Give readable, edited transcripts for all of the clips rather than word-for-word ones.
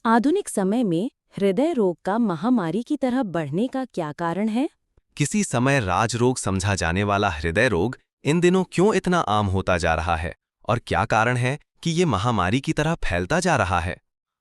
आधुनिक समय में हृदय रोग का महामारी की तरह बढ़ने का क्या कारण है? किसी समय राजरोग समझा जाने वाला हृदय रोग इन दिनों क्यों इतना आम होता जा रहा है और क्या कारण है कि ये महामारी की तरह फैलता जा रहा है?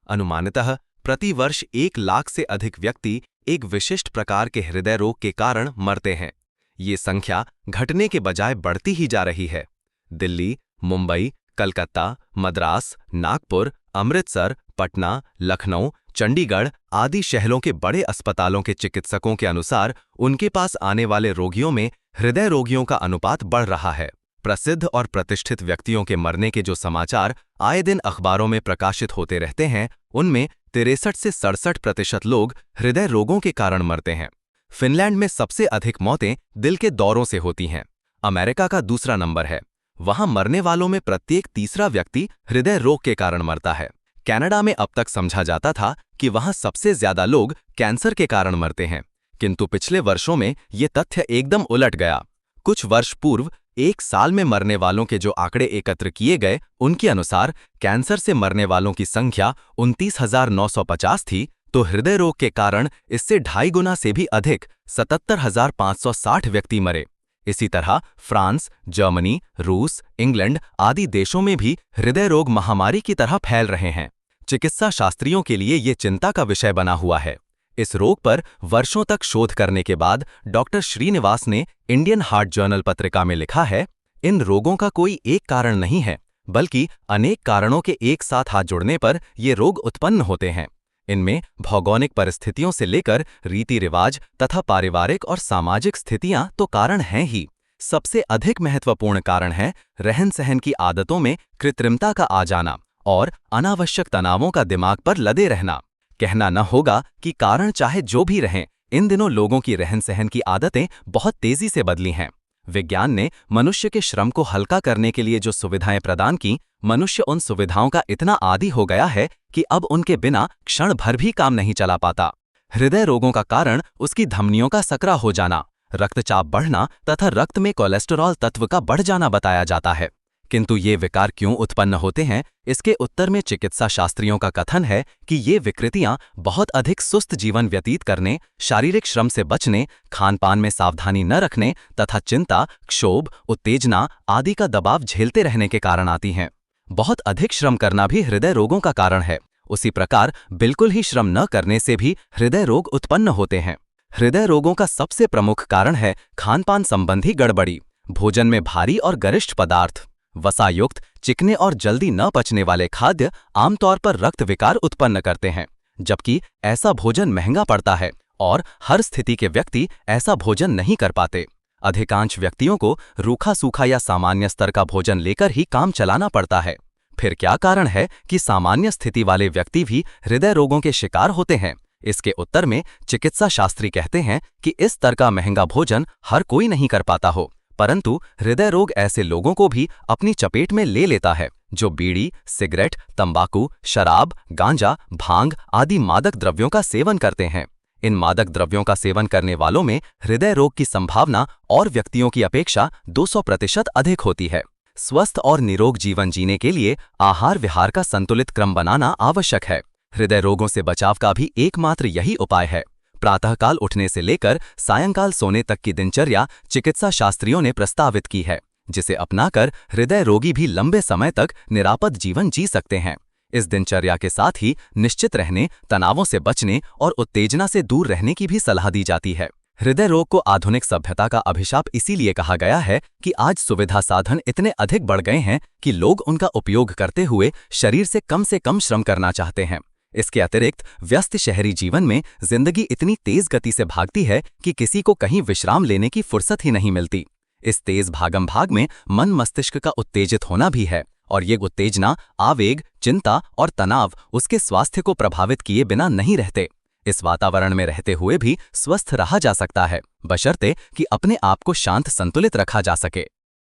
अनुमानतः प्रति वर्ष 1 लाख से अधिक व्यक्ति एक विशिष्ट प्रकार के हृदय रोग के कारण मरते हैं। ये संख्या घटने के बजाय बढ़ती ही जा रही है। दिल्ली, मुंबई, कलकत्ता, मद्रास, नागपुर, अमृतसर, पटना, लखनऊ, चंडीगढ़ आदि शहरों के बड़े अस्पतालों के चिकित्सकों के अनुसार उनके पास आने वाले रोगियों में हृदय रोगियों का अनुपात बढ़ रहा है। प्रसिद्ध और प्रतिष्ठित व्यक्तियों के मरने के जो समाचार आए दिन अखबारों में प्रकाशित होते रहते हैं, उनमें 63 से 67% लोग हृदय रोगों के कारण मरते हैं। फिनलैंड में सबसे अधिक मौतें दिल के दौरों से होती हैं। अमेरिका का दूसरा नंबर है। वहां मरने वालों में प्रत्येक तीसरा व्यक्ति हृदय रोग के कारण मरता है। कनाडा में अब तक समझा जाता था कि वहां सबसे ज्यादा लोग कैंसर के कारण मरते हैं, किंतु पिछले वर्षों में ये तथ्य एकदम उलट गया। कुछ वर्ष पूर्व एक साल में मरने वालों के जो आंकड़े एकत्र किए गए, उनके अनुसार कैंसर से मरने वालों की संख्या 29,950 थी, तो हृदय रोग के कारण इससे 2.5 गुना से भी अधिक 77,560 व्यक्ति मरे। इसी तरह फ्रांस, जर्मनी, रूस, इंग्लैंड आदि देशों में भी हृदय रोग महामारी की तरह फैल रहे हैं। चिकित्सा शास्त्रियों के लिए ये चिंता का विषय बना हुआ है। इस रोग पर वर्षों तक शोध करने के बाद डॉक्टर श्रीनिवास ने इंडियन हार्ट जर्नल पत्रिका में लिखा है, इन रोगों का कोई एक कारण नहीं है, बल्कि अनेक कारणों के एक साथ हाथ जुड़ने पर ये रोग उत्पन्न होते हैं। इनमें भौगोलिक परिस्थितियों से लेकर रीति रिवाज तथा पारिवारिक और सामाजिक स्थितियां तो कारण हैं ही। सबसे अधिक महत्वपूर्ण कारण है रहन सहन की आदतों में कृत्रिमता का आ जाना और अनावश्यक तनावों का दिमाग पर लदे रहना। कहना न होगा कि कारण चाहे जो भी रहें, इन दिनों लोगों की रहन सहन की आदतें बहुत तेजी से बदली हैं। विज्ञान ने मनुष्य के श्रम को हल्का करने के लिए जो सुविधाएं प्रदान की, मनुष्य उन सुविधाओं का इतना आदी हो गया है कि अब उनके बिना क्षण भर भी काम नहीं चला पाता। हृदय रोगों का कारण उसकी धमनियों का सकरा हो जाना, रक्तचाप बढ़ना तथा रक्त में कोलेस्टेरॉल तत्व का बढ़ जाना बताया जाता है। किंतु ये विकार क्यों उत्पन्न होते हैं, इसके उत्तर में चिकित्सा शास्त्रियों का कथन है कि ये विकृतियां बहुत अधिक सुस्त जीवन व्यतीत करने, शारीरिक श्रम से बचने, खान पान में सावधानी न रखने तथा चिंता, क्षोभ, उत्तेजना आदि का दबाव झेलते रहने के कारण आती हैं। बहुत अधिक श्रम करना भी हृदय रोगों का कारण है। उसी प्रकार बिल्कुल ही श्रम न करने से भी हृदय रोग उत्पन्न होते हैं। हृदय रोगों का सबसे प्रमुख कारण है खानपान संबंधी गड़बड़ी। भोजन में भारी और गरिष्ठ पदार्थ, वसायुक्त, चिकने और जल्दी न पचने वाले खाद्य आमतौर पर रक्त विकार उत्पन्न करते हैं, जबकि ऐसा भोजन महंगा पड़ता है और हर स्थिति के व्यक्ति ऐसा भोजन नहीं कर पाते। अधिकांश व्यक्तियों को रूखा सूखा या सामान्य स्तर का भोजन लेकर ही काम चलाना पड़ता है। फिर क्या कारण है कि सामान्य स्थिति वाले व्यक्ति भी हृदय रोगों के शिकार होते हैं? इसके उत्तर में चिकित्सा शास्त्री कहते हैं कि इस स्तर का महंगा भोजन हर कोई नहीं कर पाता हो, परंतु हृदय रोग ऐसे लोगों को भी अपनी चपेट में ले लेता है जो बीड़ी, सिगरेट, तंबाकू, शराब, गांजा, भांग आदि मादक द्रव्यों का सेवन करते हैं। इन मादक द्रव्यों का सेवन करने वालों में हृदय रोग की संभावना और व्यक्तियों की अपेक्षा 200% अधिक होती है। स्वस्थ और निरोग जीवन जीने के लिए आहार विहार का संतुलित क्रम बनाना आवश्यक है। हृदय रोगों से बचाव का भी एकमात्र यही उपाय है। प्रातःकाल उठने से लेकर सायंकाल सोने तक की दिनचर्या चिकित्सा शास्त्रियों ने प्रस्तावित की है, जिसे अपनाकर हृदय रोगी भी लंबे समय तक निरापद जीवन जी सकते हैं। इस दिनचर्या के साथ ही निश्चित रहने, तनावों से बचने और उत्तेजना से दूर रहने की भी सलाह दी जाती है। हृदय रोग को आधुनिक सभ्यता का अभिशाप इसीलिए कहा गया है कि आज सुविधा साधन इतने अधिक बढ़ गए हैं कि लोग उनका उपयोग करते हुए शरीर से कम श्रम करना चाहते हैं। इसके अतिरिक्त व्यस्त शहरी जीवन में जिंदगी इतनी तेज गति से भागती है कि किसी को कहीं विश्राम लेने की फुर्सत ही नहीं मिलती। इस तेज भागम भाग में मन मस्तिष्क का उत्तेजित होना भी है और ये उत्तेजना, आवेग, चिंता और तनाव उसके स्वास्थ्य को प्रभावित किए बिना नहीं रहते। इस वातावरण में रहते हुए भी स्वस्थ रहा जा सकता है, बशर्ते कि अपने आप को शांत संतुलित रखा जा सके।